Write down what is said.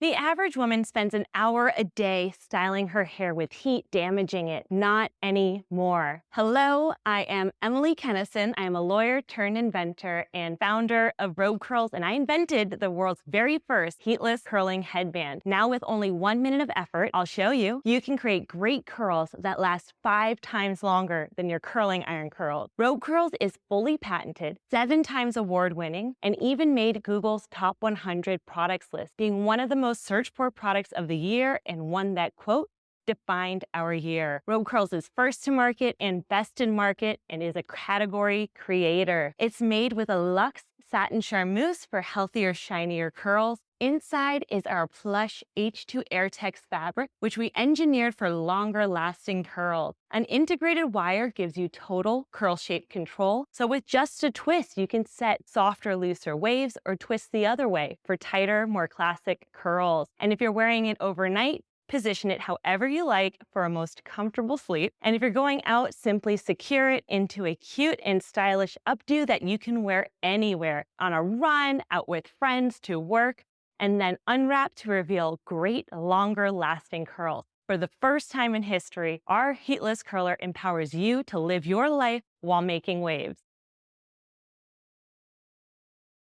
The average woman spends an hour a day styling her hair with heat, damaging it. Not anymore. Hello, I am Emily Kenison. I am a lawyer turned inventor and founder of RobeCurls, and I invented the world's very first heatless curling headband. Now, with only 1 minute of effort, I'll show you, you can create great curls that last 5 times longer than your curling iron curls. RobeCurls is fully patented, 7 times award-winning, and even made Google's top 100 products list, being one of the most searched for products of the year and one that, quote, defined our year. RobeCurls is first to market and best in market and is a category creator. It's made with a luxe satin charmeuse for healthier, shinier curls. Inside is our plush H²air-Tex fabric, which we engineered for longer lasting curls. An integrated wire gives you total curl shape control. So with just a twist, you can set softer, looser waves or twist the other way for tighter, more classic curls. And if you're wearing it overnight, position it however you like for a most comfortable sleep. And if you're going out, simply secure it into a cute and stylish updo that you can wear anywhere, on a run, out with friends, to work, and then unwrap to reveal great, longer lasting curls. For the first time in history, our heatless curler empowers you to live your life while making waves.